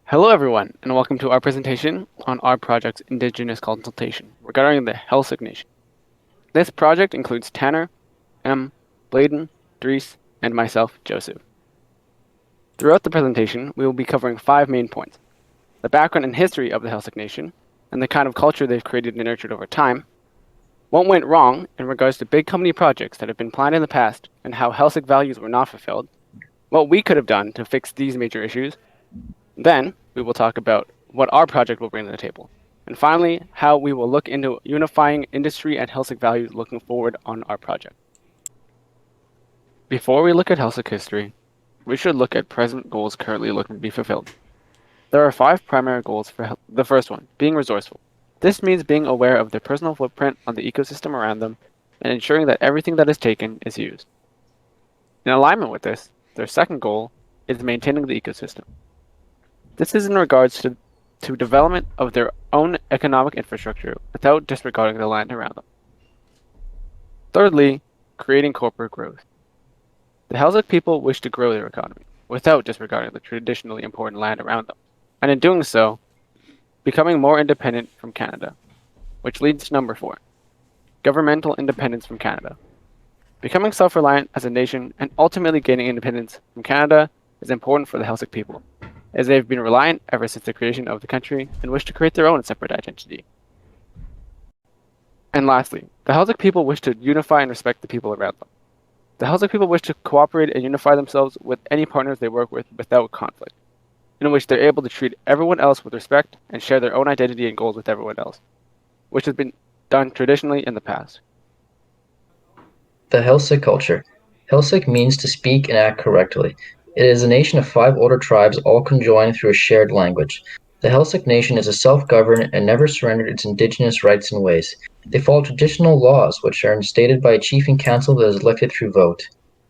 Hello everyone, and welcome to our presentation on our project's Indigenous consultation regarding the Heiltsuk Nation. This project includes Tanner, M, Bladen, Dries, and myself, Joseph. Throughout the presentation, we will be covering 5 main points: the background and history of the Heiltsuk Nation, and the kind of culture they've created and nurtured over time, what went wrong in regards to big company projects that have been planned in the past and how Heiltsuk values were not fulfilled, what we could have done to fix these major issues. Then, we will talk about what our project will bring to the table. And finally, how we will look into unifying industry and Heiltsuk values looking forward on our project. Before we look at Heiltsuk history, we should look at present goals currently looking to be fulfilled. There are 5 primary goals for the first one, being resourceful. This means being aware of their personal footprint on the ecosystem around them and ensuring that everything that is taken is used. In alignment with this, their second goal is maintaining the ecosystem. This is in regards to development of their own economic infrastructure without disregarding the land around them. Thirdly, creating corporate growth. The Heiltsuk people wish to grow their economy without disregarding the traditionally important land around them, and in doing so, becoming more independent from Canada, which leads to number 4, governmental independence from Canada. Becoming self-reliant as a nation and ultimately gaining independence from Canada is important for the Heiltsuk people, as they have been reliant ever since the creation of the country and wish to create their own separate identity. And lastly, the Heiltsuk people wish to unify and respect the people around them. The Heiltsuk people wish to cooperate and unify themselves with any partners they work with without conflict, in which they're able to treat everyone else with respect and share their own identity and goals with everyone else, which has been done traditionally in the past. The Heiltsuk culture. Heiltsuk means to speak and act correctly. It is a nation of 5 older tribes all conjoined through a shared language. The Heiltsuk nation is a self-governed and never surrendered its indigenous rights and ways. They follow traditional laws which are instated by a chief and council that is elected through vote.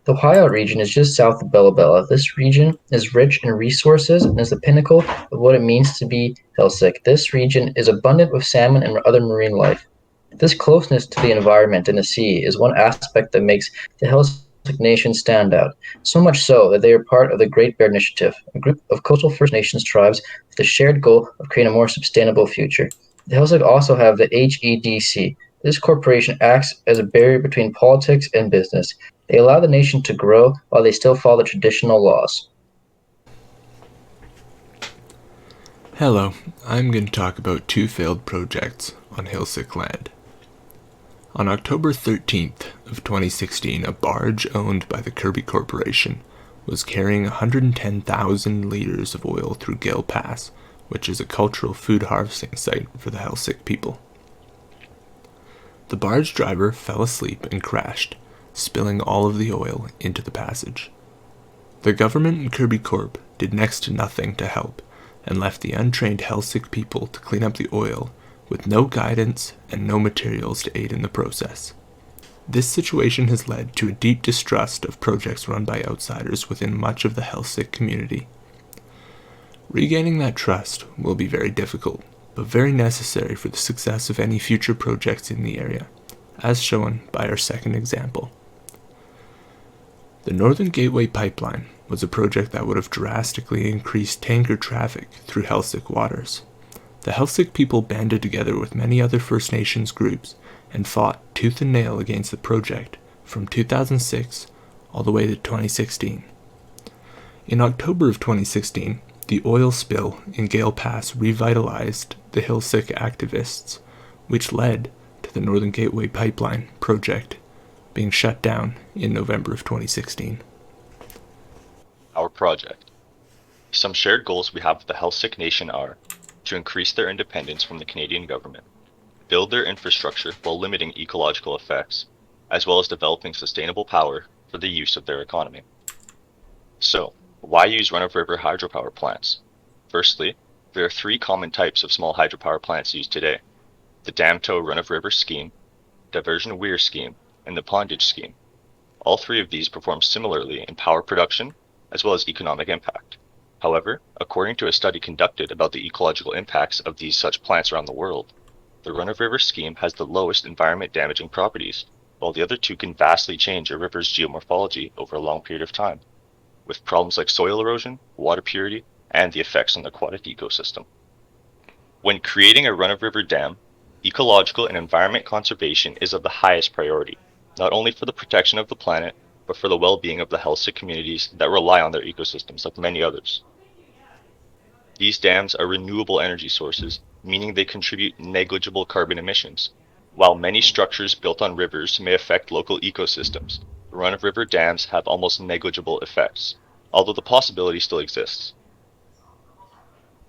The Ohio region is just south of Bella Bella. This region is rich in resources and is the pinnacle of what it means to be Heiltsuk. This region is abundant with salmon and other marine life. This closeness to the environment and the sea is one aspect that makes the Heiltsuk Nation stand out, so much so that they are part of the Great Bear Initiative, a group of coastal First Nations tribes with the shared goal of creating a more sustainable future. The Heiltsuk also have the HEDC. This corporation acts as a barrier between politics and business. They allow the nation to grow while they still follow the traditional laws. Hello, I'm going to talk about 2 failed projects on Heiltsuk land. On October 13th of 2016, a barge owned by the Kirby Corporation was carrying 110,000 liters of oil through Gale Pass, which is a cultural food harvesting site for the Heiltsuk people. The barge driver fell asleep and crashed, spilling all of the oil into the passage. The government and Kirby Corp did next to nothing to help, and left the untrained Heiltsuk people to clean up the oil with no guidance and no materials to aid in the process. This situation has led to a deep distrust of projects run by outsiders within much of the Heiltsuk community. Regaining that trust will be very difficult, but very necessary for the success of any future projects in the area, as shown by our second example. The Northern Gateway Pipeline was a project that would have drastically increased tanker traffic through Heiltsuk waters. The Heiltsuk people banded together with many other First Nations groups and fought tooth and nail against the project from 2006 all the way to 2016. In October of 2016, the oil spill in Gale Pass revitalized the Heiltsuk activists, which led to the Northern Gateway Pipeline project being shut down in November of 2016. Our project. Some shared goals we have with the Heiltsuk Nation are to increase their independence from the Canadian government, build their infrastructure while limiting ecological effects, as well as developing sustainable power for the use of their economy. So, why use run-of-river hydropower plants? Firstly, there are 3 common types of small hydropower plants used today: the dam-tow run-of-river scheme, diversion weir scheme, and the pondage scheme. All 3 of these perform similarly in power production as well as economic impact. However, according to a study conducted about the ecological impacts of these such plants around the world, the run-of-river scheme has the lowest environment-damaging properties, while the other 2 can vastly change a river's geomorphology over a long period of time, with problems like soil erosion, water purity, and the effects on the aquatic ecosystem. When creating a run-of-river dam, ecological and environment conservation is of the highest priority, not only for the protection of the planet, but for the well-being of the Heiltsuk communities that rely on their ecosystems like many others. These dams are renewable energy sources, meaning they contribute negligible carbon emissions. While many structures built on rivers may affect local ecosystems, run-of-river dams have almost negligible effects, although the possibility still exists.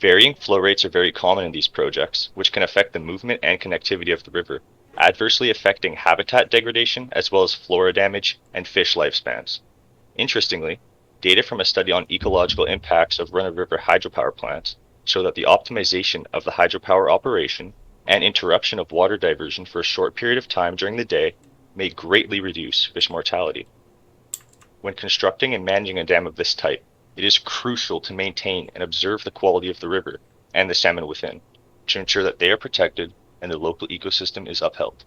Varying flow rates are very common in these projects, which can affect the movement and connectivity of the river, adversely affecting habitat degradation as well as flora damage and fish lifespans. Interestingly, data from a study on ecological impacts of run-of-river hydropower plants show that the optimization of the hydropower operation and interruption of water diversion for a short period of time during the day may greatly reduce fish mortality. When constructing and managing a dam of this type, it is crucial to maintain and observe the quality of the river and the salmon within, to ensure that they are protected and the local ecosystem is upheld.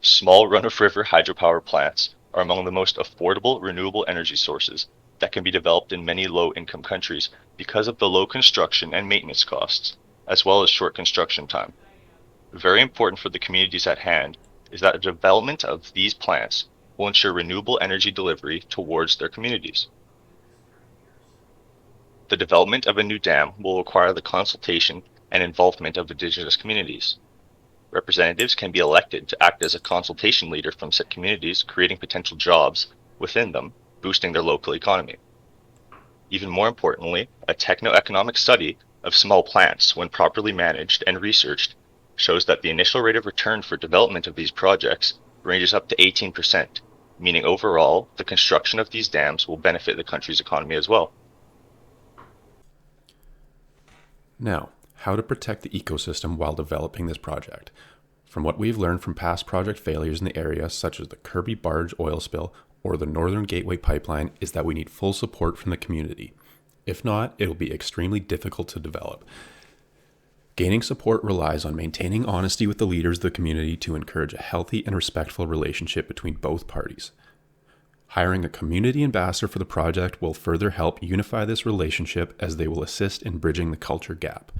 Small run-of-river hydropower plants are among the most affordable renewable energy sources that can be developed in many low-income countries because of the low construction and maintenance costs, as well as short construction time. Very important for the communities at hand is that the development of these plants will ensure renewable energy delivery towards their communities. The development of a new dam will require the consultation and involvement of indigenous communities. Representatives can be elected to act as a consultation leader from said communities, creating potential jobs within them, boosting their local economy. Even more importantly, a techno-economic study of small plants, when properly managed and researched, shows that the initial rate of return for development of these projects ranges up to 18%, meaning overall, the construction of these dams will benefit the country's economy as well. Now, how to protect the ecosystem while developing this project. From what we've learned from past project failures in the area, such as the Kirby Barge oil spill or the Northern Gateway pipeline, is that we need full support from the community. If not, it will be extremely difficult to develop. Gaining support relies on maintaining honesty with the leaders of the community to encourage a healthy and respectful relationship between both parties. Hiring a community ambassador for the project will further help unify this relationship, as they will assist in bridging the culture gap.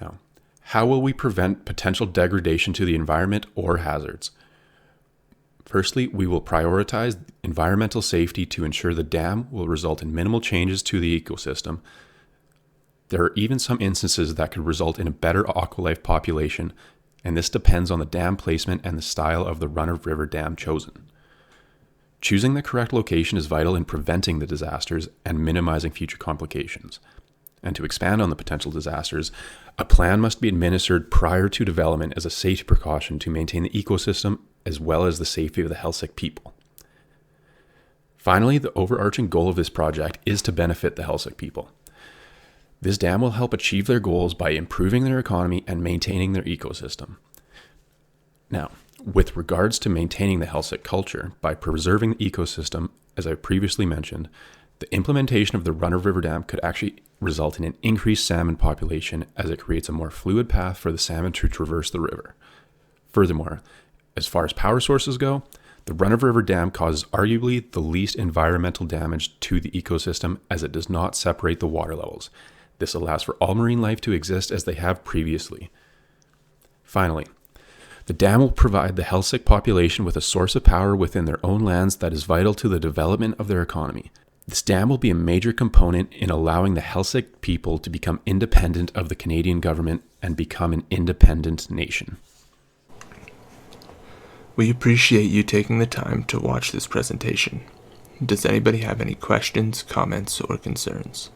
Now, how will we prevent potential degradation to the environment or hazards? Firstly, we will prioritize environmental safety to ensure the dam will result in minimal changes to the ecosystem. There are even some instances that could result in a better aqualife population, and this depends on the dam placement and the style of the run-of-river dam chosen. Choosing the correct location is vital in preventing the disasters and minimizing future complications. And to expand on the potential disasters, a plan must be administered prior to development as a safety precaution to maintain the ecosystem as well as the safety of the Heiltsuk people. Finally, the overarching goal of this project is to benefit the Heiltsuk people. This dam will help achieve their goals by improving their economy and maintaining their ecosystem. Now, with regards to maintaining the Heiltsuk culture by preserving the ecosystem, as I previously mentioned, the implementation of the run-of-river dam could actually result in an increased salmon population, as it creates a more fluid path for the salmon to traverse the river. Furthermore, as far as power sources go, the run-of-river dam causes arguably the least environmental damage to the ecosystem, as it does not separate the water levels. This allows for all marine life to exist as they have previously. Finally, the dam will provide the Heiltsuk population with a source of power within their own lands that is vital to the development of their economy. This dam will be a major component in allowing the Heiltsuk people to become independent of the Canadian government and become an independent nation. We appreciate you taking the time to watch this presentation. Does anybody have any questions, comments, or concerns?